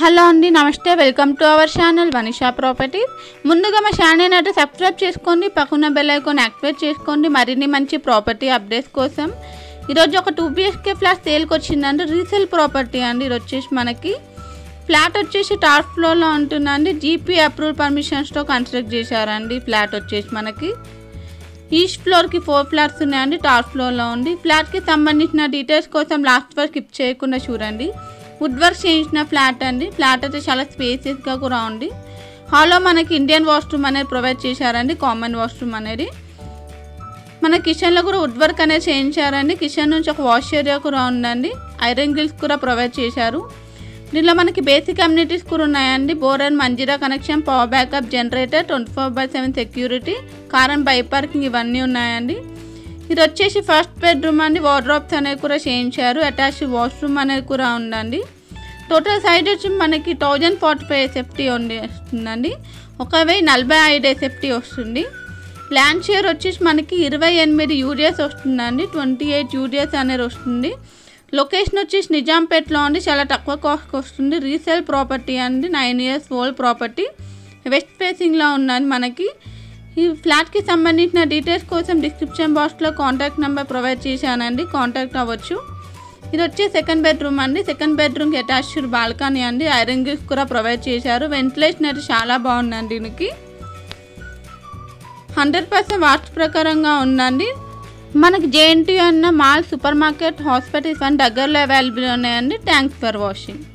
Hello అండి, నమస్తే. Welcome to our channel Vanisha properties. ముందుగా మా ఛానల్ అయితే సబ్స్క్రైబ్ చేసుకోండి, పక్కన బెల్ ఐకాన్ యాక్టివేట్ చేసుకోండి మరిన్ని మంచి ప్రాపర్టీ అప్డేట్స్ కోసం. ఈరోజు ఒక 2 BHK ఫ్లాట్ సేల్కి వచ్చిందండి. రీసేల్ ప్రాపర్టీ అండి. ఇది వచ్చేసి మనకి ఫ్లాట్ వచ్చేసి టాప్ ఫ్లోర్లో ఉంటుందండి. జీపీ అప్రూవల్ పర్మిషన్స్తో కన్స్ట్రక్ట్ చేశారండి. ఫ్లాట్ వచ్చేసి మనకి ఈస్ట్ ఫ్లోర్కి 4 ఫ్లాట్స్ ఉన్నాయండి. టాప్ ఫ్లోర్లో ఉంది. ఫ్లాట్కి సంబంధించిన డీటెయిల్స్ కోసం లాస్ట్ వరకు స్కిప్ చేయకుండా చూడండి. వుడ్ వర్క్ చేయించిన ఫ్లాట్ అండి. ఫ్లాట్ అయితే చాలా స్పేసియస్గా కూడా ఉంది. హాల్లో మనకి ఇండియన్ వాష్రూమ్ అనేది ప్రొవైడ్ చేశారండి. కామన్ వాష్రూమ్ అనేది మన కిచెన్లో కూడా వుడ్ వర్క్ అనేది చేయించారండి. కిచెన్ నుంచి ఒక వాష్ ఏరియా కూడా ఉందండి. ఐరన్ గ్రిల్స్ కూడా ప్రొవైడ్ చేశారు. దీనిలో మనకి బేసిక్ అమ్యూనిటీస్ కూడా ఉన్నాయండి. Bore and Manjira connection, power backup, generator, 24/7 security, car and bike parking ఇవన్నీ ఉన్నాయండి. ఇది వచ్చేసి ఫస్ట్ బెడ్రూమ్ అండి. వార్డ్రోబ్స్ అనేవి కూడా చేయించారు. అటాచ్డ్ వాష్రూమ్ అనేది కూడా ఉందండి. టోటల్ సైజ్ వచ్చి మనకి 1045 SFT వస్తుందండి. 1045 SFT వస్తుంది. ల్యాండ్ షేర్ వచ్చేసి మనకి 28 UDS వస్తుందండి. 28 UDS అనేది వస్తుంది. లొకేషన్ వచ్చేసి నిజాంపేటలో అండి. చాలా తక్కువ కాస్ట్కి వస్తుంది. రీసేల్ ప్రాపర్టీ అండి. 9 years ఓల్డ్ ప్రాపర్టీ. వెస్ట్ ఫేసింగ్లో ఉన్నది మనకి. ఈ ఫ్లాట్కి సంబంధించిన డీటెయిల్స్ కోసం డిస్క్రిప్షన్ బాక్స్లో కాంటాక్ట్ నెంబర్ ప్రొవైడ్ చేశానండి. కాంటాక్ట్ అవ్వచ్చు. ఇది వచ్చి సెకండ్ బెడ్రూమ్ అండి. సెకండ్ బెడ్రూమ్కి అటాచ్డ్ బాల్కనీ అండి. ఐరన్ గ్రిల్స్ కూడా ప్రొవైడ్ చేశారు. వెంటిలేషన్ అయితే చాలా బాగుందండి. దీనికి 100% వాస్తు ప్రకారంగా ఉందండి. మనకి JNT అన్న మాల్, సూపర్ మార్కెట్, హాస్పిటల్స్ అన్ని దగ్గరలో అవైలబుల్ ఉన్నాయండి. Thanks for watching.